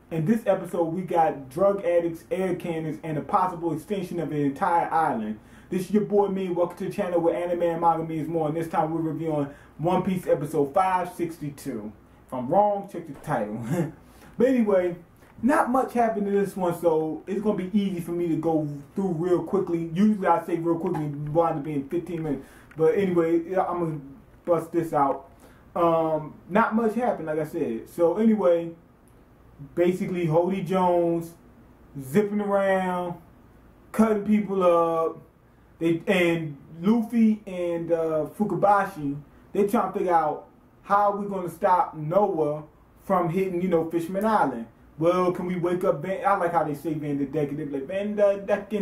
In this episode, we got drug addicts, air cannons, and a possible extinction of the entire island. This is your boy Me. Welcome to the channel where anime and manga means more. And this time we're reviewing One Piece episode 562. If I'm wrong, check the title. But anyway, not much happened in this one, so it's going to be easy for me to go through real quickly. Usually I say real quickly, wind up being 15 minutes. But anyway, I'm going to bust this out. Not much happened, like I said. So anyway, basically Hody Jones zipping around, cutting people up. And Luffy and Fukabashi, they trying to figure out how we're going to stop Noah from hitting, Fishman Island. Well, can we wake up I like how they say Van the Deck, and they be like, Van the Deck,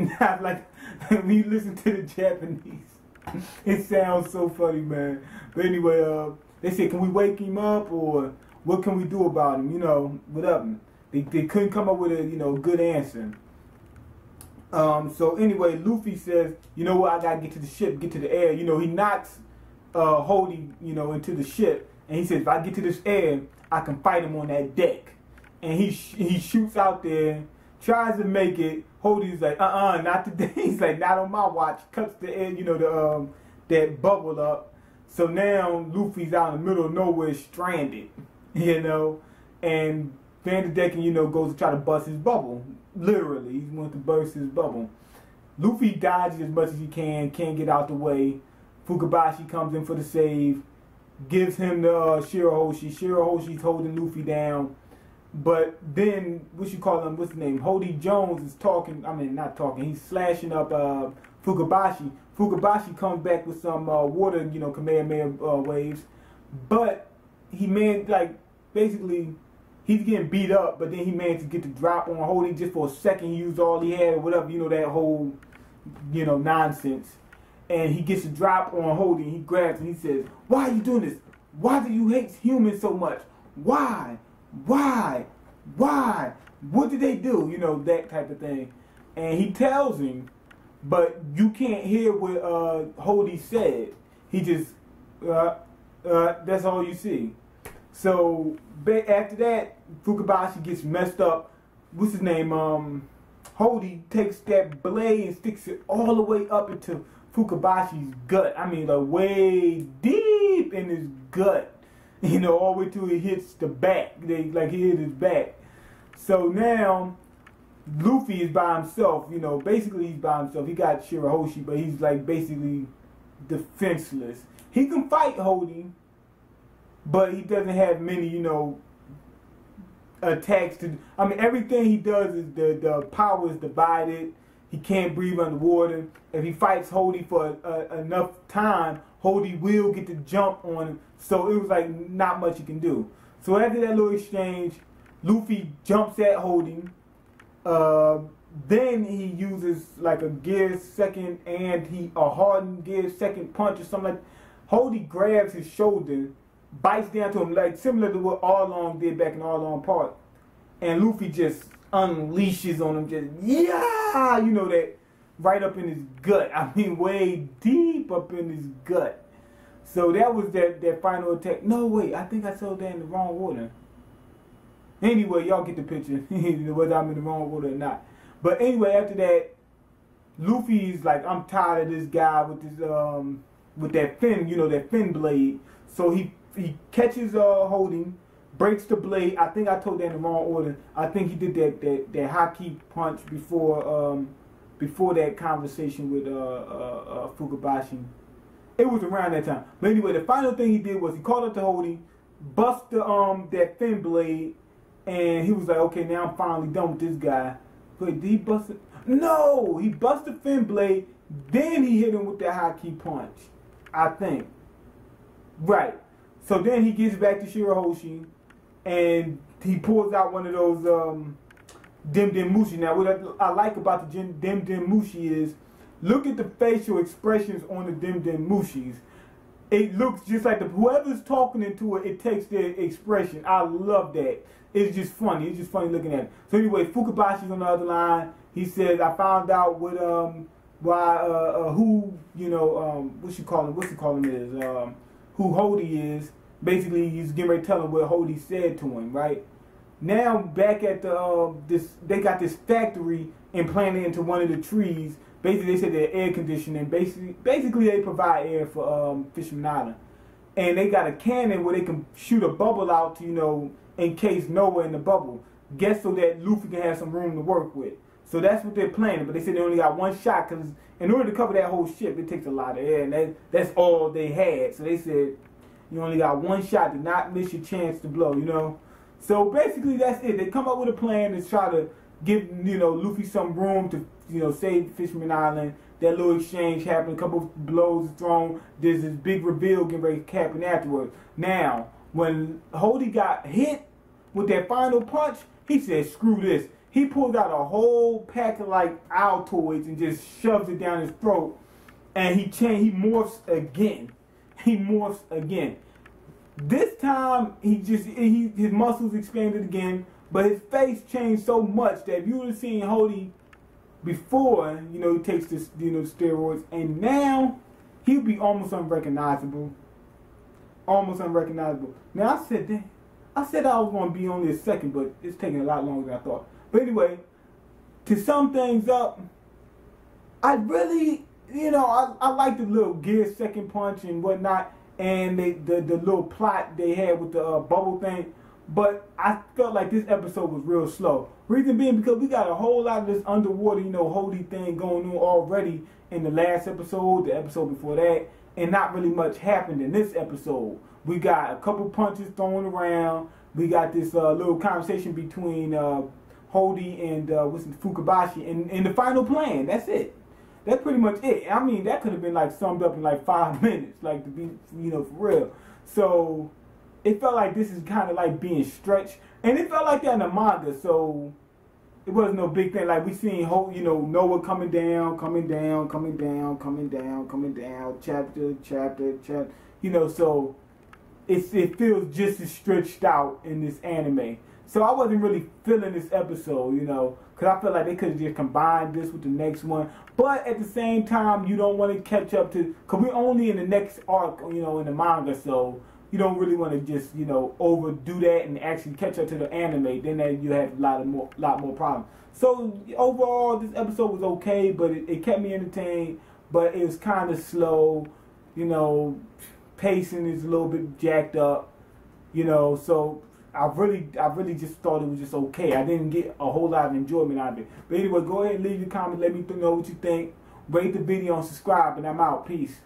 like, when you listen to the Japanese, it sounds so funny, man. But anyway, they say, can we wake him up, or what can we do about him, what up? They couldn't come up with a, good answer. So anyway, Luffy says, you know what, I gotta get to the ship, get to the air. He knocks Hody, into the ship, and he says, if I get to this air, I can fight him on that deck. And he shoots out there, tries to make it. Hody's like, not today. He's like, not on my watch. Cuts the air, that bubble up. So now Luffy's out in the middle of nowhere, stranded, and Van the Decken, goes to try to bust his bubble. Literally, he wants to burst his bubble. Luffy dodges as much as he can, can't get out the way. Fukabashi comes in for the save, gives him the Shirahoshi. Shirahoshi's holding Luffy down. But then, what's his name? Hody Jones is talking, not talking, he's slashing up Fukabashi. Fukabashi comes back with some water, Kamehameha waves. But he basically, he's getting beat up, but then he managed to get the drop on Hody just for a second. He used all he had or whatever, that whole, nonsense. And he gets the drop on Hody, and he grabs and he says, why are you doing this? Why do you hate humans so much? Why? Why? What did they do? That type of thing. And he tells him, but you can't hear what Hody said. He just, that's all you see. So after that, Fukabashi gets messed up. What's his name? Hody takes that blade and sticks it all the way up into Fukabashi's gut. Way deep in his gut. All the way till he hits the back. He hit his back. So now Luffy is by himself. Basically he's by himself. He got Shirahoshi, but he's basically defenseless. He can fight Hody, but he doesn't have many, attacks to. Everything he does is the power is divided. He can't breathe underwater. If he fights Hody for enough time, Hody will get the jump on him. So it was not much he can do. So after that little exchange, Luffy jumps at Hody. Then he uses a gear second and a hardened gear second punch or something like that. Hody grabs his shoulder, bites down to him similar to what Arlong did back in Arlong Park. And Luffy just unleashes on him, that right up in his gut. Way deep up in his gut. So that was that final attack. No, wait, I think I saw that in the wrong order. Anyway, y'all get the picture, whether I'm in the wrong order or not. But anyway, after that, Luffy's like, I'm tired of this guy with this with that fin, that fin blade. So he catches Hody, breaks the blade. I think I told that in the wrong order. I think he did that haki punch before that conversation with Fukabashi. It was around that time. But anyway, the final thing he did was he called up to Hody, bust that fin blade, and he was like, okay, now I'm finally done with this guy. But did he bust it? No! He busted the fin blade, then he hit him with that haki punch. I think. Right. So then he gets back to Shirahoshi, and he pulls out one of those Dim Mushi. Now, what I like about the Dim Mushi is, look at the facial expressions on the Dim Mushis. It looks just like whoever's talking into it, it takes their expression. I love that. It's just funny. It's just funny looking at it. So anyway, Fukabashi's on the other line. He says, I found out what what's he calling is who Hody is. Basically, he's getting ready to tell him what Hody said to him, right? Now back at the they got this factory implanted into one of the trees. Basically, they said they're air conditioning. Basically they provide air for Fisherman Island, and they got a cannon where they can shoot a bubble out to, you know, encase Noah in the bubble. Guess so that Luffy can have some room to work with. So that's what they're planning. But they said they only got one shot because in order to cover that whole ship, it takes a lot of air, and that's all they had. So they said you only got one shot. Do not miss your chance to blow. You know. So basically, that's it. They come up with a plan to try to give, you know, Luffy some room to, you know, save Fisherman Island. That little exchange happened. A couple of blows thrown. There's this big reveal getting ready to happen afterwards. Now, when Hody got hit with that final punch, he said, "Screw this." He pulls out a whole pack of like Altoids and just shoves it down his throat, and he morphs again. He morphs again. This time his muscles expanded again, but his face changed so much that if you would have seen Hody before, you know, he takes this, you know, steroids, and now he'll be almost unrecognizable. Almost unrecognizable. Now I said I was going to be only a second, but it's taking a lot longer than I thought. But anyway, to sum things up, I really, you know, I like the little Gear second punch and whatnot, and the little plot they had with the bubble thing. But I felt like this episode was real slow. Reason being because we got a whole lot of this underwater, you know, Hody thing going on already in the last episode, the episode before that, and not really much happened in this episode. We got a couple punches thrown around. We got this little conversation between Hody and Fukabashi in the final plan. That's it. That's pretty much it. I mean, that could have been like summed up in like 5 minutes, like to be, you know, for real. So it felt like this is kind of like being stretched, and it felt like that in the manga. So it wasn't no big thing. Like we seen, you know, Noah coming down, chapter. You know, so it feels just as stretched out in this anime. So I wasn't really feeling this episode, you know, because I felt like they could have just combined this with the next one. But at the same time, you don't want to catch up to, because we're only in the next arc, you know, in the manga, so you don't really want to just, you know, overdo that and actually catch up to the anime. Then you have a lot more problems. So overall, this episode was okay, but it kept me entertained, but it was kind of slow, you know, pacing is a little bit jacked up, you know, so I really just thought it was just okay. I didn't get a whole lot of enjoyment out of it. But anyway, go ahead and leave your comment. Let me know what you think. Rate the video and subscribe, and I'm out. Peace.